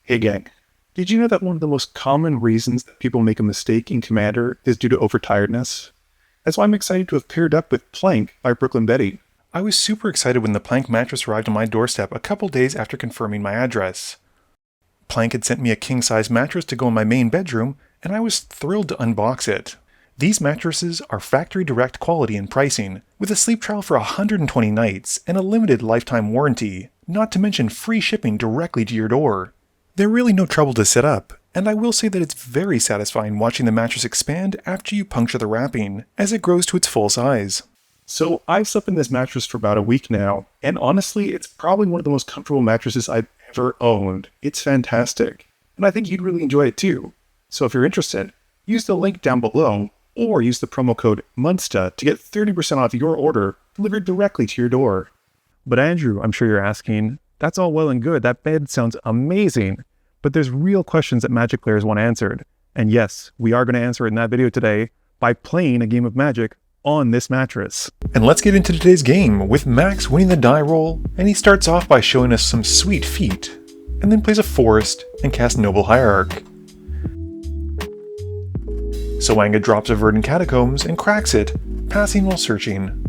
Hey gang, did you know that one of the most common reasons that people make a mistake in Cmdr is due to overtiredness? That's why I'm excited to have paired up with Plank by Brooklyn Betty. I was super excited when the Plank mattress arrived on my doorstep a couple days after confirming my address. Plank had sent me a king-size mattress to go in my main bedroom, and I was thrilled to unbox it. These mattresses are factory direct quality and pricing, with a sleep trial for 120 nights and a limited lifetime warranty, not to mention free shipping directly to your door. They're really no trouble to set up, and I will say that it's very satisfying watching the mattress expand after you puncture the wrapping, as it grows to its full size. So I've slept in this mattress for about a week now, and honestly, it's probably one of the most comfortable mattresses I've ever owned. It's fantastic, and I think you'd really enjoy it too. So if you're interested, use the link down below, or use the promo code Muddstah to get 30% off your order delivered directly to your door. But Andrew, I'm sure you're asking, that's all well and good, that bed sounds amazing, but there's real questions that Magic players want answered. And yes, we are going to answer it in that video today by playing a game of Magic on this mattress. And let's get into today's game, with Max winning the die roll, and he starts off by showing us some sweet feat, and then plays a Forest and casts Noble Hierarch. Soanga drops a Verdant Catacombs and cracks it, passing while searching.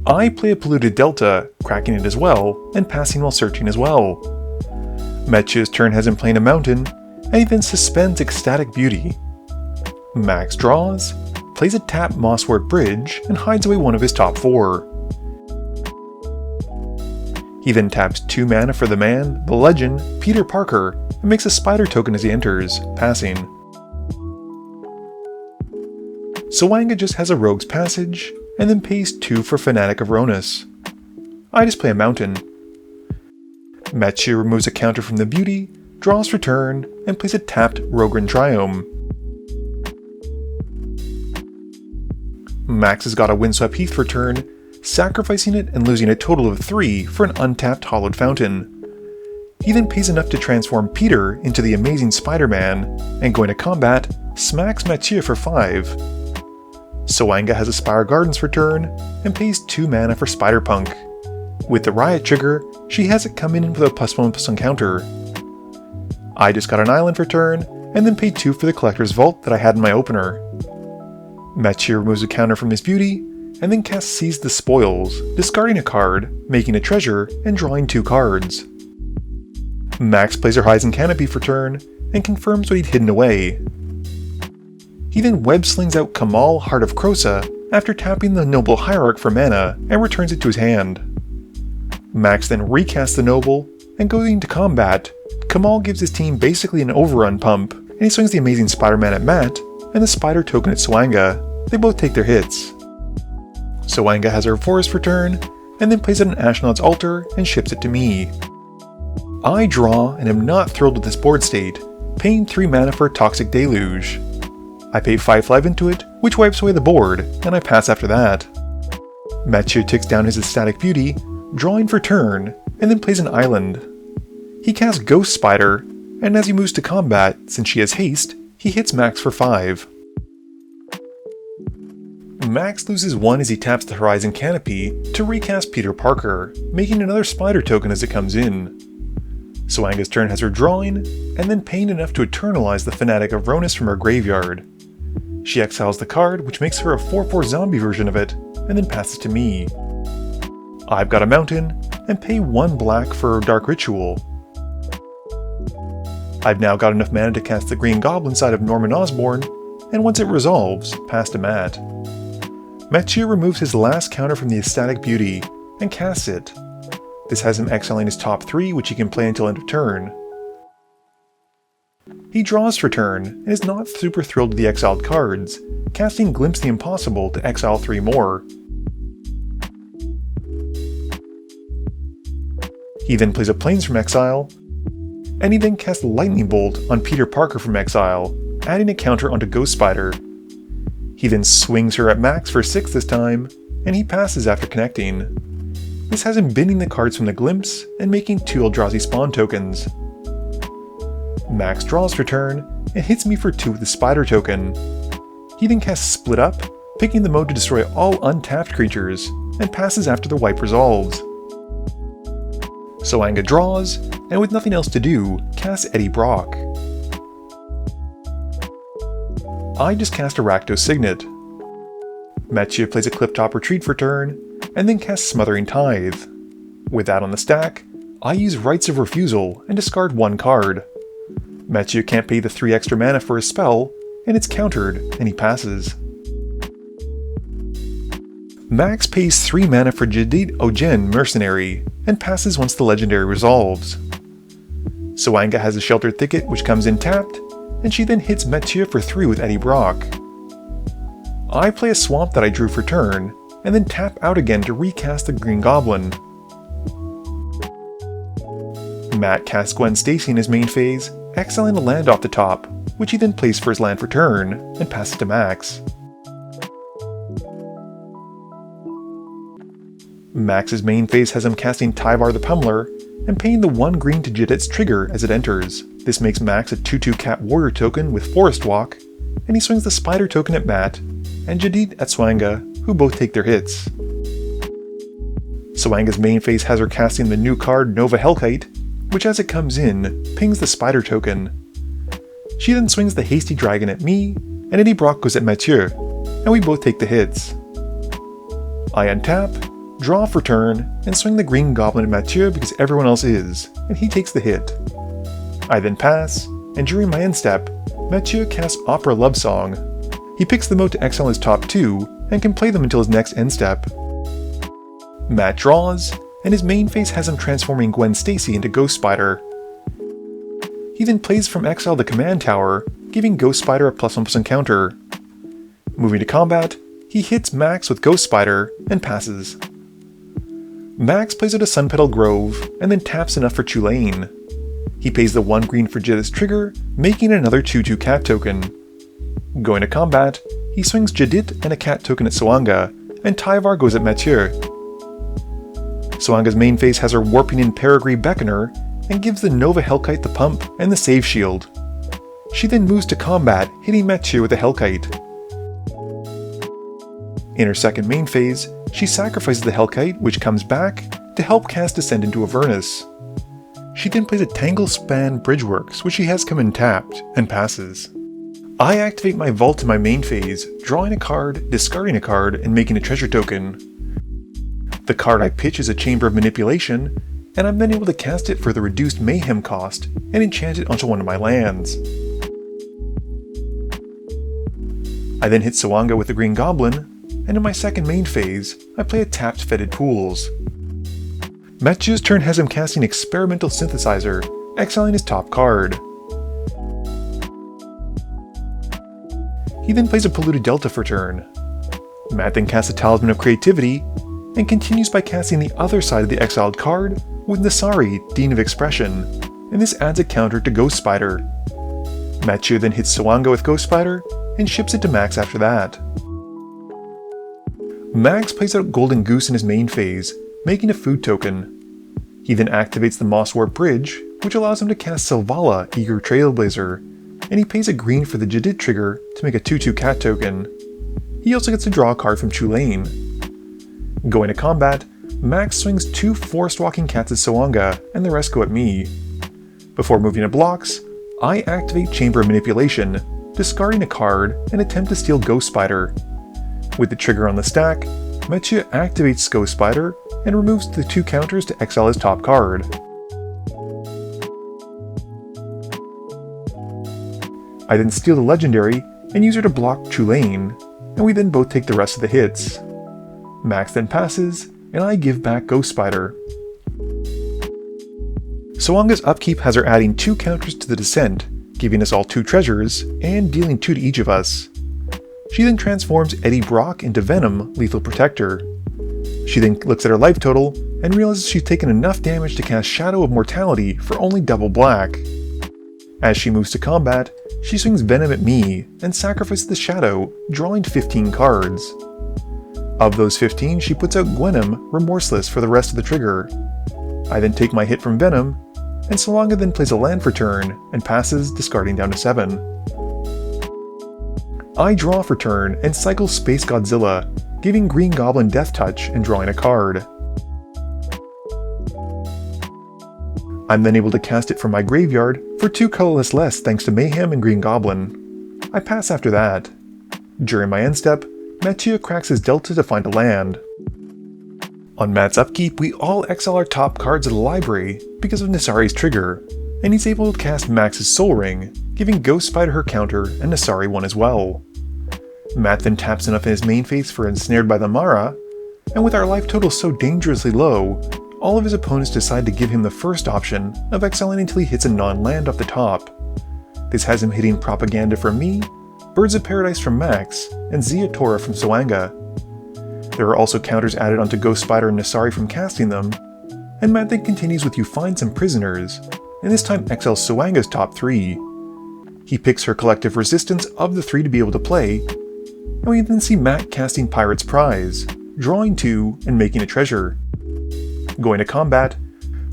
I play a Polluted Delta, cracking it as well, and passing while searching as well. Match's turn has him playing a Mountain, and he then suspends Ecstatic Beauty. Max draws, plays a tap Mosswort Bridge, and hides away one of his top 4. He then taps 2 mana for the man, the legend, Peter Parker, and makes a spider token as he enters, passing. Soanga just has a Rogue's Passage, and then pays 2 for Fanatic of Ronus. I just play a Mountain. Matchi removes a counter from the Beauty, draws for turn, and plays a tapped Rogran Triome. Max has got a Windswept Heath for turn, sacrificing it and losing a total of 3 for an untapped Hollowed Fountain. He then pays enough to transform Peter into the amazing Spider-Man, and going to combat, smacks Mathieu for 5. Soanga has a Spire Gardens for turn, and pays 2 mana for Spider-Punk. With the Riot trigger, she has it come in with a +1/+1 counter. I just got an Island for turn, and then paid 2 for the Collector's Vault that I had in my opener. Mathieu removes a counter from his Beauty, and then casts Seize the Spoils, discarding a card, making a treasure, and drawing 2 cards. Max plays her Horizon Canopy for turn, and confirms what he'd hidden away. He then web slings out Kamal Heart of Krosa after tapping the Noble Hierarch for mana, and returns it to his hand. Max then recasts the Noble, and going to combat, Kamal gives his team basically an overrun pump, and he swings the amazing Spider-Man at Matt, and the Spider token at Soanga. They both take their hits. Soanga has her Forest for turn, and then plays at an Ashnod's Altar and ships it to me. I draw and am not thrilled with this board state, paying 3 mana for a Toxic Deluge. I pay 5/5 into it, which wipes away the board, and I pass after that. Mathieu ticks down his Ecstatic Beauty, drawing for turn, and then plays an Island. He casts Ghost Spider, and as he moves to combat, since she has haste, he hits Max for 5. Max loses 1 as he taps the Horizon Canopy to recast Peter Parker, making another Spider token as it comes in. Soanga's turn has her drawing, and then paying enough to eternalize the Fanatic of Ronus from her graveyard. She exiles the card, which makes her a 4/4 zombie version of it, and then passes to me. I've got a Mountain, and pay 1 black for Dark Ritual. I've now got enough mana to cast the Green Goblin side of Norman Osborn, and once it resolves, pass to Matt. Mathieu removes his last counter from the Ecstatic Beauty, and casts it. This has him exiling his top 3, which he can play until end of turn. He draws for turn, and is not super thrilled with the exiled cards, casting Glimpse the Impossible to exile 3 more. He then plays a Plains from exile, and he then casts Lightning Bolt on Peter Parker from exile, adding a counter onto Ghost Spider. He then swings her at Max for 6 this time, and he passes after connecting. This has him binning the cards from the Glimpse and making 2 Eldrazi Spawn tokens. Max draws for turn, and hits me for 2 with the Spider token. He then casts Split Up, picking the mode to destroy all untapped creatures, and passes after the wipe resolves. Sawanga draws, and with nothing else to do, casts Eddie Brock. I just cast a Rakdos Signet. Mathieu plays a Clip-Top Retreat for turn, and then casts Smothering Tithe. With that on the stack, I use Rites of Refusal and discard one card. Mathieu can't pay the 3 extra mana for his spell, and it's countered, and he passes. Max pays 3 mana for Jadid Ojen Mercenary, and passes once the legendary resolves. Sawanga has a Sheltered Thicket which comes in tapped, and she then hits Mathieu for 3 with Eddie Brock. I play a Swamp that I drew for turn, and then tap out again to recast the Green Goblin. Matt casts Gwen Stacy in his main phase, exiling a land off the top, which he then plays for his land for turn, and passes to Max. Max's main phase has him casting Tyvar the Pummeler, and paying the 1 green to Jadit's trigger as it enters. This makes Max a 2/2 Cat Warrior token with Forest Walk, and he swings the Spider token at Matt, and Jadid at Sawanga, who both take their hits. Sawanga's main phase has her casting the new card Nova Hellkite, which as it comes in, pings the Spider token. She then swings the Hasty Dragon at me, and Eddie Brock goes at Mathieu, and we both take the hits. I untap, draw for turn, and swing the Green Goblin at Mathieu because everyone else is, and he takes the hit. I then pass, and during my end step, Mathieu casts Opera Love Song. He picks them out to exile his top 2, and can play them until his next end step. Matt draws, and his main phase has him transforming Gwen Stacy into Ghost Spider. He then plays from exile the Command Tower, giving Ghost Spider a +1/+1 counter. Moving to combat, he hits Max with Ghost Spider, and passes. Max plays out a Sunpetal Grove, and then taps enough for Tulane. He pays the 1 green for Jadit's trigger, making another 2/2 cat token. Going to combat, he swings Jadit and a cat token at Sawanga, and Tyvar goes at Mathieu. Sawanga's main phase has her Warping in Peregrine Beckoner, and gives the Nova Hellkite the pump and the save shield. She then moves to combat, hitting Mathieu with a Hellkite. In her second main phase, she sacrifices the Hellkite, which comes back, to help cast Descend into Avernus. She then plays a Tangle Span Bridgeworks, which she has come in tapped, and passes. I activate my Vault in my main phase, drawing a card, discarding a card, and making a treasure token. The card I pitch is a Chamber of Manipulation, and I'm then able to cast it for the reduced Mayhem cost, and enchant it onto one of my lands. I then hit Sawanga with the Green Goblin, and in my second main phase, I play a tapped Fetid Pools. Mathieu's turn has him casting Experimental Synthesizer, exiling his top card. He then plays a Polluted Delta for turn. Matt then casts a Talisman of Creativity, and continues by casting the other side of the exiled card with Nasari, Dean of Expression, and this adds a counter to Ghost Spider. Mathieu then hits Sawanga with Ghost Spider, and ships it to Max after that. Max plays out Golden Goose in his main phase, making a food token. He then activates the Mosswarp Bridge, which allows him to cast Selvala, Eager Trailblazer, and he pays a green for the Jadid trigger to make a 2/2 cat token. He also gets to draw a card from Tulane. Going to combat, Max swings 2 Forest Walking Cats at Sawanga, and the rest go at me. Before moving to blocks, I activate Chamber of Manipulation, discarding a card, and attempt to steal Ghost Spider. With the trigger on the stack, Mathieu activates Ghost Spider, and removes the 2 counters to exile his top card. I then steal the legendary, and use her to block Tulane, and we then both take the rest of the hits. Max then passes, and I give back Ghost Spider. Sawanga's upkeep has her adding 2 counters to the Descent, giving us all 2 treasures, and dealing 2 to each of us. She then transforms Eddie Brock into Venom, Lethal Protector. She then looks at her life total, and realizes she's taken enough damage to cast Shadow of Mortality for only double black. As she moves to combat, she swings Venom at me, and sacrifices the Shadow, drawing 15 cards. Of those 15, she puts out Gwenom, Remorseless for the rest of the trigger. I then take my hit from Venom, and Sawanga then plays a land for turn, and passes, discarding down to 7. I draw for turn, and cycle Space Godzilla, giving Green Goblin Death Touch and drawing a card. I'm then able to cast it from my graveyard for 2 colorless less thanks to Mayhem and Green Goblin. I pass after that. During my end step, Mathieu cracks his Delta to find a land. On Matt's upkeep, we all exile our top cards of the library because of Nassari's trigger, and he's able to cast Max's Soul Ring, giving Ghost Spider her counter and Nassari one as well. Matt then taps enough in his main phase for Ensnared by the Mara, and with our life total so dangerously low, all of his opponents decide to give him the first option of exiling until he hits a non-land off the top. This has him hitting Propaganda from me, Birds of Paradise from Max, and Ziatora from Soanga. There are also counters added onto Ghost Spider and Nassari from casting them, and Matt then continues with You Find Some Prisoners, and this time exiles Soanga's top 3. He picks her collective resistance of the 3 to be able to play, and we then see Matt casting Pirate's Prize, drawing 2 and making a treasure. Going to combat,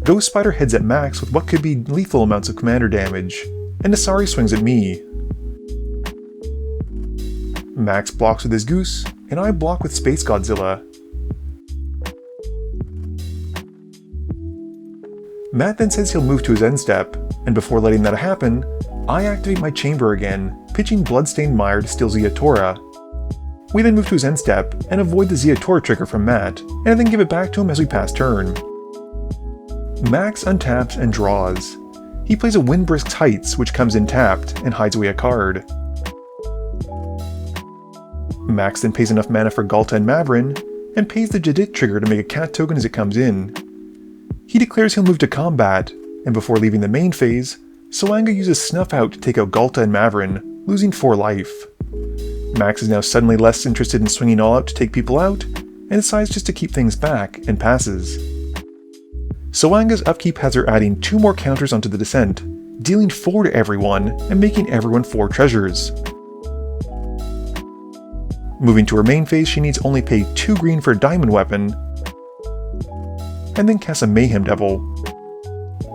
Ghost Spider heads at Max with what could be lethal amounts of commander damage, and Nassari swings at me. Max blocks with his Goose, and I block with Space Godzilla. Matt then says he'll move to his end step, and before letting that happen, I activate my chamber again, pitching Bloodstained Mire to steal Ziatora. We then move to his end step and avoid the Ziatora trigger from Matt, and then give it back to him as we pass turn. Max untaps and draws. He plays a Windbrisk's Heights, which comes in tapped and hides away a card. Max then pays enough mana for Galta and Mavrin, and pays the Jadit trigger to make a cat token as it comes in. He declares he'll move to combat, and before leaving the main phase, Soanga uses Snuff Out to take out Galta and Mavrin, losing 4 life. Max is now suddenly less interested in swinging all out to take people out, and decides just to keep things back, and passes. Soanga's upkeep has her adding 2 more counters onto the Descent, dealing 4 to everyone, and making everyone 4 treasures. Moving to her main phase, she needs only pay 2 green for a diamond weapon, and then casts a Mayhem Devil.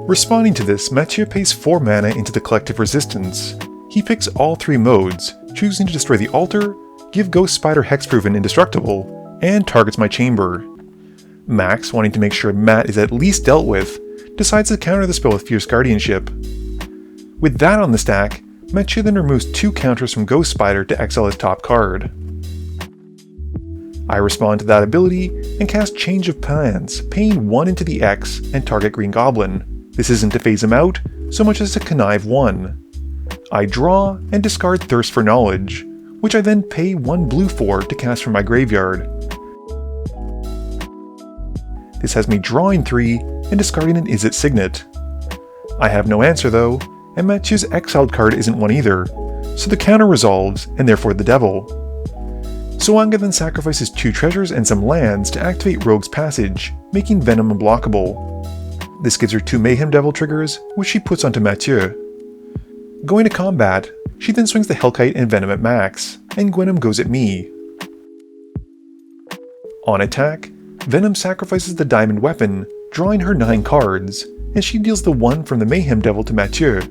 Responding to this, Mathieu pays 4 mana into the collective resistance. He picks all 3 modes, choosing to destroy the altar, give Ghost Spider Hexproven indestructible, and targets my chamber. Max, wanting to make sure Matt is at least dealt with, decides to counter the spell with Fierce Guardianship. With that on the stack, Mathieu then removes 2 counters from Ghost Spider to exile his top card. I respond to that ability and cast Change of Plans, paying 1 into the X and target Green Goblin. This isn't to phase him out, so much as to connive 1. I draw and discard Thirst for Knowledge, which I then pay 1 blue for to cast from my graveyard. This has me drawing 3 and discarding an Izzet Signet. I have no answer though, and Mathieu's exiled card isn't one either, so the counter resolves, and therefore the Devil. Soanga then sacrifices 2 treasures and some lands to activate Rogue's Passage, making Venom unblockable. This gives her 2 Mayhem Devil triggers, which she puts onto Mathieu. Going to combat, she then swings the Hellkite and Venom at Max, and Gwenom goes at me. On attack, Venom sacrifices the diamond weapon, drawing her 9 cards, and she deals the 1 from the Mayhem Devil to Mathieu.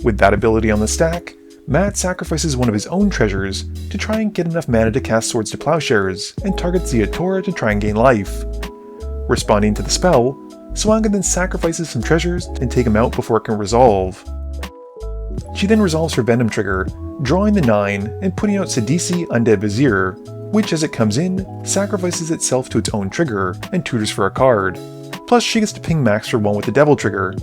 With that ability on the stack, Matt sacrifices one of his own treasures to try and get enough mana to cast Swords to Plowshares, and targets Ziatora to try and gain life. Responding to the spell, Soanga then sacrifices some treasures and take him out before it can resolve. She then resolves her Venom trigger, drawing the 9 and putting out Sidisi Undead Vizier, which as it comes in, sacrifices itself to its own trigger and tutors for a card. Plus she gets to ping Max for 1 with the Devil trigger.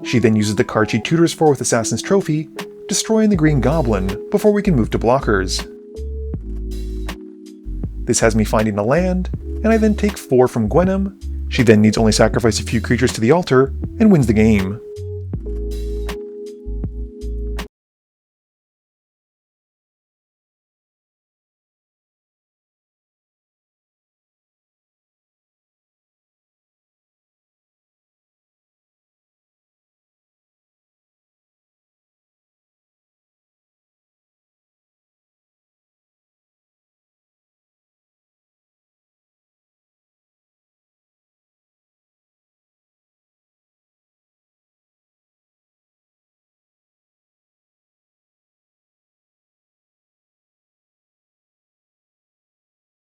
She then uses the card she tutors for with Assassin's Trophy, destroying the Green Goblin before we can move to blockers. This has me finding a land, and I then take 4 from Gwenom. She then needs only sacrifice a few creatures to the altar, and wins the game.